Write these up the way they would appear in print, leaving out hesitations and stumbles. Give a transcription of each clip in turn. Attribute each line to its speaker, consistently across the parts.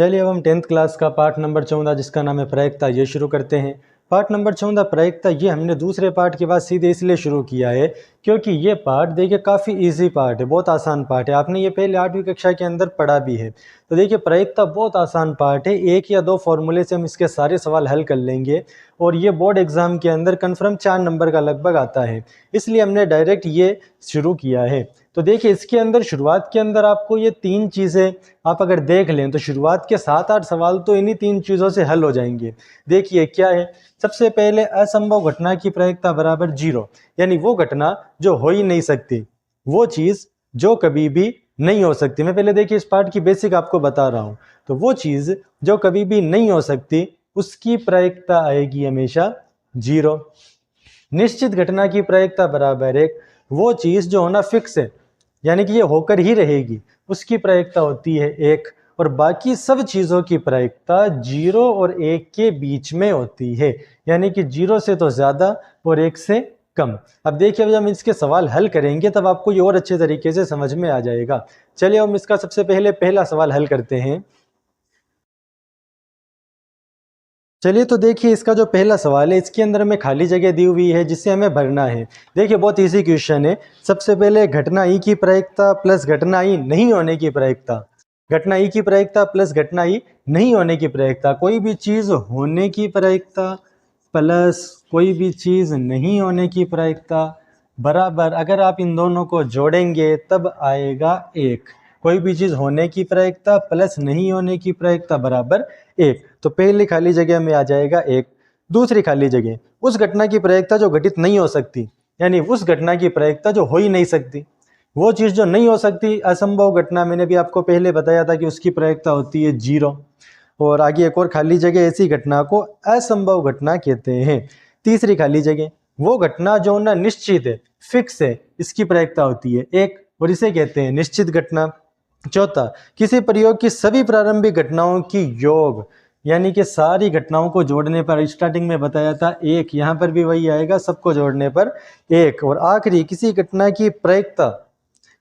Speaker 1: चलिए अब हम 10th क्लास का पार्ट नंबर 14 जिसका नाम है प्रायिकता ये शुरू करते हैं। पार्ट नंबर 14 प्रायिकता ये हमने दूसरे पार्ट के बाद सीधे इसलिए शुरू किया है क्योंकि ये पार्ट देखिए काफ़ी इजी पार्ट है, बहुत आसान पार्ट है। आपने ये पहले 8वीं कक्षा के अंदर पढ़ा भी है। तो देखिए प्रायिकता बहुत आसान पार्ट है, एक या दो फॉर्मूले से हम इसके सारे सवाल हल कर लेंगे और ये बोर्ड एग्जाम के अंदर कन्फर्म 4 नंबर का लगभग आता है, इसलिए हमने डायरेक्ट ये शुरू किया है। तो देखिए इसके अंदर शुरुआत के अंदर आपको ये 3 चीज़ें आप अगर देख लें तो शुरुआत के 7-8 सवाल तो इन्हीं 3 चीज़ों से हल हो जाएंगे। देखिए क्या है, सबसे पहले असंभव घटना की प्रायिकता बराबर 0, यानी वो घटना जो हो ही नहीं सकती, वो चीज़ जो कभी भी नहीं हो सकती। मैं पहले देखिए इस पार्ट की बेसिक आपको बता रहा हूँ। तो वो चीज़ जो कभी भी नहीं हो सकती उसकी प्रायिकता आएगी हमेशा 0। निश्चित घटना की प्रायिकता बराबर 1, वो चीज़ जो होना फिक्स है यानी कि ये होकर ही रहेगी उसकी प्रायिकता होती है 1, और बाकी सब चीज़ों की प्रायिकता 0 और 1 के बीच में होती है, यानी कि 0 से तो ज़्यादा और 1 से कम। अब देखिए जब हम इसके सवाल हल करेंगे तब आपको ये और अच्छे तरीके से समझ में आ जाएगा। चलिए हम इसका सबसे पहले पहला सवाल हल करते हैं। चलिए तो देखिए इसका जो पहला सवाल है इसके अंदर हमें खाली जगह दी हुई है जिससे हमें भरना है। देखिए बहुत इजी क्वेश्चन है। सबसे पहले घटना ई की प्रायिकता प्लस घटना ई नहीं होने की प्रायिकता, घटना ई की प्रायिकता प्लस घटना ई नहीं होने की प्रायिकता, कोई भी चीज़ होने की प्रायिकता प्लस कोई भी चीज़ नहीं होने की प्रायिकता बराबर, अगर आप इन दोनों को जोड़ेंगे तब आएगा 1। कोई भी चीज़ होने की प्रायिकता प्लस नहीं होने की प्रायिकता बराबर 1। तो पहली खाली जगह में आ जाएगा 1। दूसरी खाली जगह उस घटना की प्रायिकता जो घटित नहीं हो सकती, यानी उस घटना की प्रायिकता जो हो ही नहीं सकती। वो चीज़ जो नहीं हो सकती असंभव घटना, मैंने भी आपको पहले बताया था कि उसकी प्रायिकता होती है 0। और आगे एक और खाली जगह, ऐसी घटना को असंभव घटना कहते हैं। तीसरी खाली जगह वो घटना जो ना निश्चित है, फिक्स है, इसकी प्रायिकता होती है 1 और इसे कहते हैं निश्चित घटना। चौथा, किसी प्रयोग की सभी प्रारंभिक घटनाओं की योग, यानी कि सारी घटनाओं को जोड़ने पर, स्टार्टिंग में बताया था 1, यहाँ पर भी वही आएगा, सबको जोड़ने पर 1। और आखिरी, किसी घटना की प्रायिकता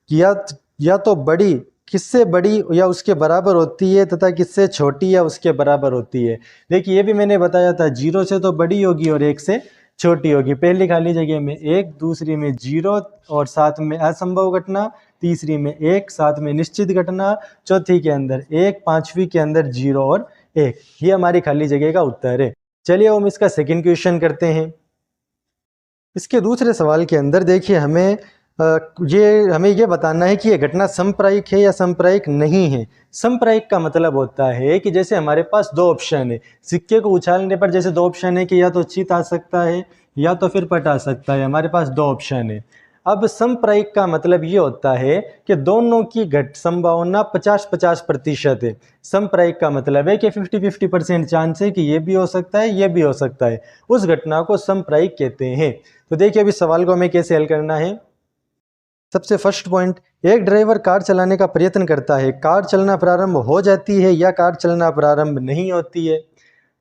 Speaker 1: या तो बड़ी, किससे बड़ी या उसके बराबर होती है तथा किससे छोटी या उसके बराबर होती है। देखिए ये भी मैंने बताया था, 0 से तो बड़ी होगी और 1 से छोटी होगी। पहली खाली जगह में 1, दूसरी में 0 और साथ में असंभव घटना, तीसरी में 1, साथ में निश्चित घटना, चौथी के अंदर 1, पांचवी के अंदर 0 और 1। ये हमारी खाली जगह का उत्तर है। चलिए हम इसका सेकंड क्वेश्चन करते हैं। इसके दूसरे सवाल के अंदर देखिए हमें ये बताना है कि ये घटना समप्रायिक है या समप्रायिक नहीं है। समप्रायिक का मतलब होता है कि जैसे हमारे पास दो ऑप्शन है, सिक्के को उछालने पर जैसे दो ऑप्शन है कि या तो चित आ सकता है या तो फिर पट आ सकता है, हमारे पास दो ऑप्शन है। अब समप्रायिक का मतलब ये होता है कि दोनों की घट संभावना 50-50% है। समप्रायिक का मतलब है कि 50-50% चांस है कि ये भी हो सकता है, ये भी हो सकता है। उस घटना को समप्रायिक कहते हैं। तो देखिए अभी सवाल को हमें कैसे हल करना है। सबसे फर्स्ट पॉइंट, एक ड्राइवर कार चलाने का प्रयत्न करता है, कार चलना प्रारंभ हो जाती है या कार चलना प्रारंभ नहीं होती है।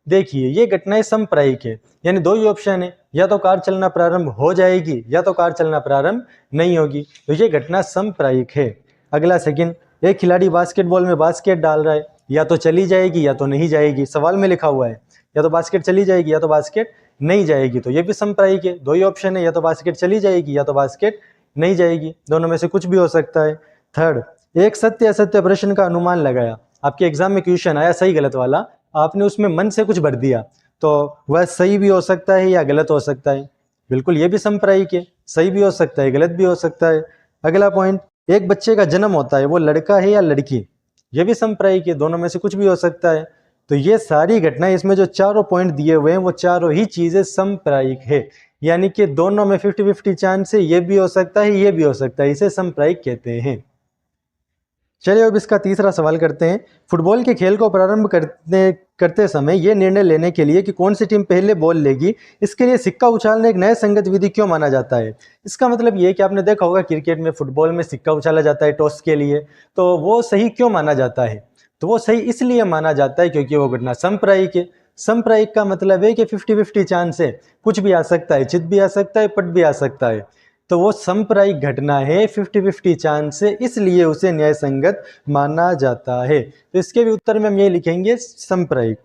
Speaker 1: देखिए ये घटनाएं समप्रायिक है, यानी दो ही ऑप्शन है, या तो कार चलना प्रारंभ हो जाएगी या तो कार चलना प्रारंभ नहीं होगी, तो ये घटना समप्रायिक है। अगला सेकंड, एक खिलाड़ी बास्केटबॉल में बास्केट डाल रहा है, या तो चली जाएगी या तो नहीं जाएगी। सवाल में लिखा हुआ है या तो बास्केट चली जाएगी या तो बास्केट नहीं जाएगी, तो ये भी समप्रायिक है। दो ही ऑप्शन है, या तो बास्केट चली जाएगी या तो बास्केट नहीं जाएगी, दोनों में से कुछ भी हो सकता है। थर्ड, एक सत्य असत्य प्रश्न का अनुमान लगाया। आपके एग्जाम में क्वेश्चन आया सही गलत वाला, आपने उसमें मन से कुछ भर दिया, तो वह सही भी हो सकता है या गलत हो सकता है। बिल्कुल ये भी समप्रायिक है, सही भी हो सकता है, गलत भी हो सकता है। अगला पॉइंट, एक बच्चे का जन्म होता है, वो लड़का है या लड़की, ये भी समप्रायिक है, दोनों में से कुछ भी हो सकता है। तो ये सारी घटनाएं, इसमें जो चारों पॉइंट दिए हुए हैं वो चारों ही चीजें समप्रायिक है, यानी कि दोनों में 50-50 चांस है, ये भी हो सकता है, ये भी हो सकता है, इसे समप्रायिक कहते हैं। चलिए अब इसका तीसरा सवाल करते हैं। फुटबॉल के खेल को प्रारंभ करते समय ये निर्णय लेने के लिए कि कौन सी टीम पहले बॉल लेगी, इसके लिए सिक्का उछालना एक नया संगत विधि क्यों माना जाता है। इसका मतलब ये है कि आपने देखा होगा क्रिकेट में, फुटबॉल में सिक्का उछाला जाता है टॉस के लिए, तो वो सही क्यों माना जाता है। तो वो सही इसलिए माना जाता है क्योंकि वो घटना समप्रायिक है। समप्रायिक का मतलब है कि 50-50 चांस है, कुछ भी आ सकता है, चित भी आ सकता है, पट भी आ सकता है। तो वो समप्रायिक घटना है, 50-50 चांस है, इसलिए उसे न्याय संगत माना जाता है। तो इसके भी उत्तर में हम ये लिखेंगे समप्रायिक।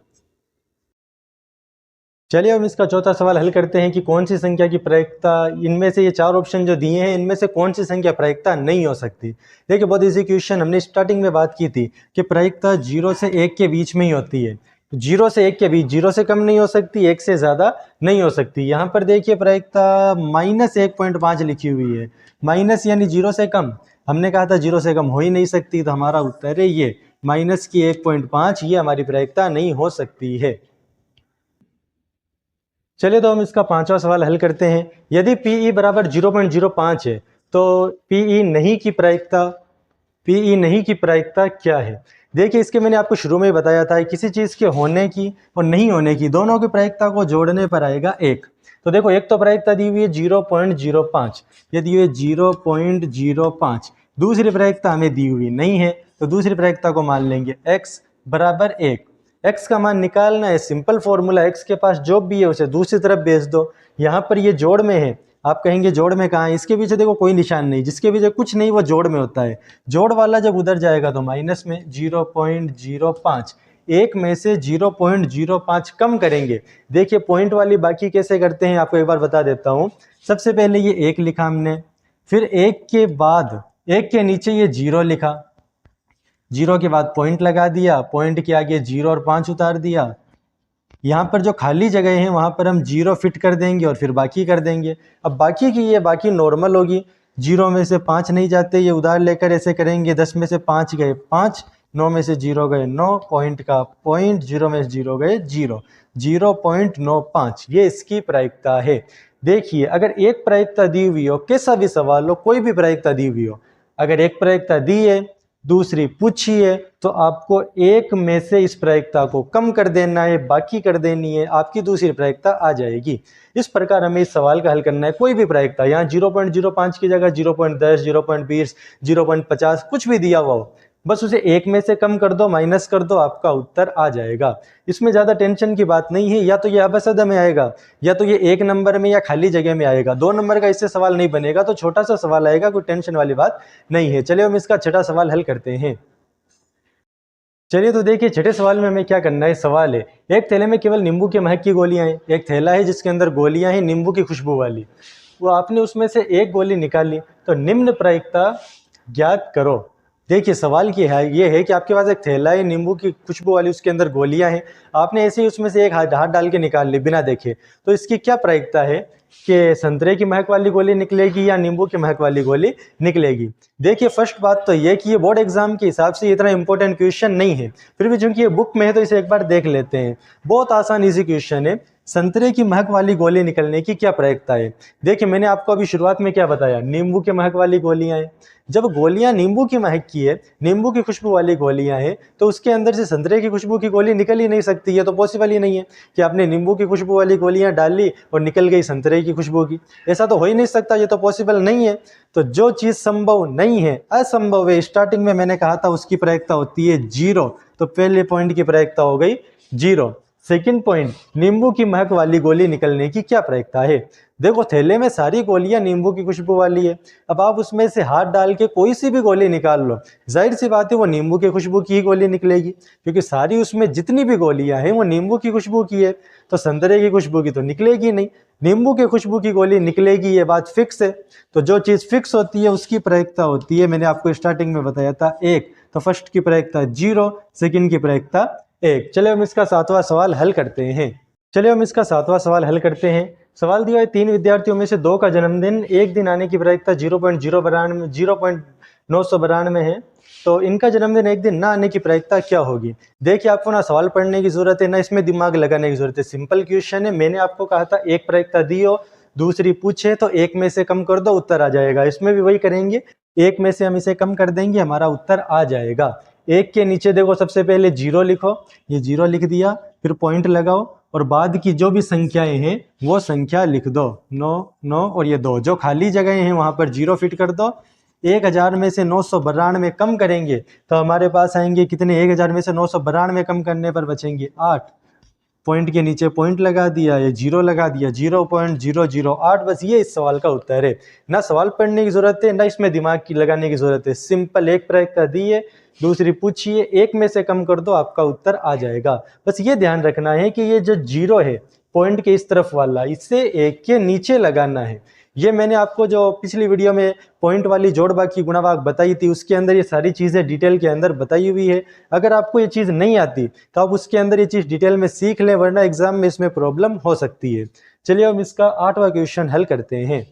Speaker 1: चलिए हम इसका चौथा सवाल हल करते हैं कि कौन सी संख्या की प्रायिकता, इनमें से ये चार ऑप्शन जो दिए हैं इनमें से कौन सी संख्या प्रायिकता नहीं हो सकती। देखिए बहुत इजी क्वेश्चन, हमने स्टार्टिंग में बात की थी कि प्रायिकता 0 से 1 के बीच में ही होती है। 0 से 1 के बीच, 0 से कम नहीं हो सकती, 1 से ज़्यादा नहीं हो सकती। यहाँ पर देखिए प्रायिकता -1.5 लिखी हुई है, माइनस यानी 0 से कम। हमने कहा था 0 से कम हो ही नहीं सकती, तो हमारा उत्तर है ये माइनस की 1.5, ये हमारी प्रायिकता नहीं हो सकती है। चलिए तो हम इसका पांचवा सवाल हल करते हैं। यदि PE बराबर 0.05 है तो PE नहीं की प्रायिकता क्या है। देखिए इसके मैंने आपको शुरू में ही बताया था, किसी चीज़ के होने की और नहीं होने की दोनों की प्रायिकता को जोड़ने पर आएगा 1। तो देखो एक तो प्रायिकता दी हुई है 0.05, ये दी हुई है 0.05। दूसरी प्रायिकता हमें दी हुई नहीं है, तो दूसरी प्रायिकता को मान लेंगे x बराबर 1। x का मान निकालना है, सिंपल फॉर्मूला, x के पास जो भी है उसे दूसरी तरफ भेज दो। यहाँ पर ये जोड़ में है, आप कहेंगे जोड़ में कहाँ है, इसके पीछे देखो कोई निशान नहीं, जिसके पीछे कुछ नहीं वो जोड़ में होता है। जोड़ वाला जब उधर जाएगा तो माइनस में 0.05, एक में से 0.05 कम करेंगे। देखिए पॉइंट वाली बाकी कैसे करते हैं आपको एक बार बता देता हूँ। सबसे पहले ये 1 लिखा हमने, फिर 1 के बाद 1 के नीचे ये 0 लिखा, 0 के बाद पॉइंट लगा दिया, पॉइंट के आगे 0 और 5 उतार दिया। यहाँ पर जो खाली जगह है वहाँ पर हम 0 फिट कर देंगे और फिर बाकी कर देंगे। अब बाकी की ये बाकी नॉर्मल होगी, 0 में से 5 नहीं जाते, ये उधार लेकर ऐसे करेंगे, 10 में से 5 गए 5, 9 में से 0 गए 9, पॉइंट का पॉइंट, 0 में से 0 गए 0, 0.95, ये इसकी प्रायिकता है। देखिए अगर एक प्रायिकता दी हुई हो, कैसा भी सवाल हो, कोई भी प्रायिकता दी हुई हो, अगर एक प्रायिकता दी है दूसरी पूछी है तो आपको एक में से इस प्रायिकता को कम कर देना है, बाकी कर देनी है, आपकी दूसरी प्रायिकता आ जाएगी। इस प्रकार हमें इस सवाल का हल करना है। कोई भी प्रायिकता, यहाँ 0.05 की जगह 0.10, 0.20, 0.50 कुछ भी दिया हुआ हो, बस उसे एक में से कम कर दो, माइनस कर दो, आपका उत्तर आ जाएगा। इसमें ज़्यादा टेंशन की बात नहीं है, या तो ये अबसद में आएगा या तो ये 1 नंबर में या खाली जगह में आएगा। 2 नंबर का इससे सवाल नहीं बनेगा, तो छोटा सा सवाल आएगा, कोई टेंशन वाली बात नहीं है। चलिए हम इसका छठा सवाल हल करते हैं। चलिए तो देखिए छठे सवाल में हमें क्या करना है। सवाल है, एक थैले में केवल नींबू के महक की गोलियां हैं। एक थैला है जिसके अंदर गोलियां हैं नींबू की खुशबू वाली, वो आपने उसमें से एक गोली निकाली, तो निम्न प्रायिकता ज्ञात करो। देखिए सवाल ये है कि आपके पास एक थैला है नींबू की खुशबू वाली, उसके अंदर गोलियां हैं, आपने ऐसे ही उसमें से एक हाथ डाल के निकाल ली बिना देखे, तो इसकी क्या प्रायिकता है कि संतरे की महक वाली गोली निकलेगी या नींबू की महक वाली गोली निकलेगी। देखिए फर्स्ट बात तो ये कि ये बोर्ड एग्जाम के हिसाब से इतना इंपॉर्टेंट क्वेश्चन नहीं है, फिर भी चूंकि ये बुक में है तो इसे एक बार देख लेते हैं। बहुत आसान इजी क्वेश्चन है, संतरे की महक वाली गोली निकलने की क्या प्रायिकता है। देखिए मैंने आपको अभी शुरुआत में क्या बताया, नींबू के महक वाली गोलियां हैं। जब गोलियां नींबू की महक की है, नींबू की खुशबू वाली गोलियां हैं, तो उसके अंदर से संतरे की खुशबू की गोली निकल ही नहीं सकती। ये तो पॉसिबल ही नहीं है कि आपने नींबू की खुशबू वाली गोलियां डाल ली और निकल गई संतरे की खुशबू की, ऐसा तो हो ही नहीं सकता, ये तो पॉसिबल नहीं है। तो जो चीज़ संभव नहीं है, असंभव है, स्टार्टिंग में मैंने कहा था उसकी प्रायिकता होती है 0, तो पहले पॉइंट की प्रायिकता हो गई 0। सेकंड पॉइंट, नींबू की महक वाली गोली निकलने की क्या प्रायिकता है। देखो थैले में सारी गोलियां नींबू की खुशबू वाली है, अब आप उसमें से हाथ डाल के कोई सी भी गोली निकाल लो, जाहिर सी बात है वो नींबू की खुशबू की ही गोली निकलेगी, क्योंकि सारी उसमें जितनी भी गोलियां हैं वो नींबू की खुशबू की है, तो संतरे की खुशबू की तो निकलेगी नहीं, नींबू की खुशबू की गोली निकलेगी, ये बात फिक्स है। तो जो चीज़ फिक्स होती है उसकी प्रायिकता होती है, मैंने आपको स्टार्टिंग में बताया था 1, तो फर्स्ट की प्रायिकता 0, सेकेंड की प्रायिकता 1। चलिए हम इसका सातवां सवाल हल करते हैं। सवाल दिया है 3 विद्यार्थियों में से 2 का जन्मदिन एक दिन आने की प्रायिकता 0.992 है, तो इनका जन्मदिन एक दिन ना आने की प्रायिकता क्या होगी। देखिए आपको ना सवाल पढ़ने की जरूरत है ना इसमें दिमाग लगाने की जरूरत है, सिंपल क्वेश्चन है। मैंने आपको कहा था एक प्रायिकता दी हो, दूसरी पूछे तो एक में से कम कर दो, उत्तर आ जाएगा। इसमें भी वही करेंगे, एक में से हम इसे कम कर देंगे, हमारा उत्तर आ जाएगा। एक के नीचे देखो सबसे पहले 0 लिखो, ये 0 लिख दिया, फिर पॉइंट लगाओ और बाद की जो भी संख्याएं हैं वो संख्या लिख दो, 9, 9 और ये 2, जो खाली जगह हैं वहां पर 0 फिट कर दो। 1000 में से 992 कम करेंगे तो हमारे पास आएंगे कितने, 1000 में से 992 कम करने पर बचेंगे 8। पॉइंट के नीचे पॉइंट लगा दिया, या जीरो लगा दिया, 0.008, बस ये इस सवाल का उत्तर है। ना सवाल पढ़ने की ज़रूरत है, ना इसमें दिमाग की लगाने की ज़रूरत है। सिंपल एक प्रायिकता दी है, दूसरी पूछिए, एक में से कम कर दो, आपका उत्तर आ जाएगा। बस ये ध्यान रखना है कि ये जो जीरो है पॉइंट के इस तरफ वाला, इससे एक के नीचे लगाना है। ये मैंने आपको जो पिछली वीडियो में पॉइंट वाली जोड़ भाग की गुणा भाग बताई थी, उसके अंदर ये सारी चीज़ें डिटेल के अंदर बताई हुई है। अगर आपको ये चीज़ नहीं आती तो आप उसके अंदर ये चीज़ डिटेल में सीख लें, वरना एग्जाम में इसमें प्रॉब्लम हो सकती है। चलिए हम इसका 8वां क्वेश्चन हल करते हैं।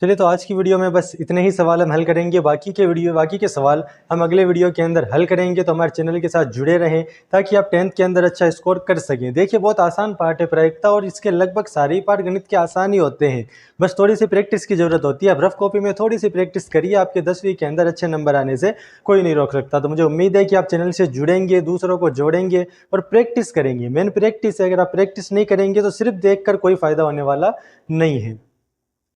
Speaker 1: चलिए तो आज की वीडियो में बस इतने ही सवाल हम हल करेंगे। बाकी के सवाल हम अगले वीडियो के अंदर हल करेंगे। तो हमारे चैनल के साथ जुड़े रहें ताकि आप 10th के अंदर अच्छा स्कोर कर सकें। देखिए बहुत आसान पार्ट है प्रायिकता, और इसके लगभग सारे ही पार्ट गणित के आसान ही होते हैं। बस थोड़ी सी प्रैक्टिस की जरूरत होती है। आप रफ कॉपी में थोड़ी सी प्रैक्टिस करिए, आपके 10वीं के अंदर अच्छे नंबर आने से कोई नहीं रोक सकता। तो मुझे उम्मीद है कि आप चैनल से जुड़ेंगे, दूसरों को जोड़ेंगे और प्रैक्टिस करेंगे। मेन प्रैक्टिस है, अगर आप प्रैक्टिस नहीं करेंगे तो सिर्फ देख कर कोई फायदा होने वाला नहीं है।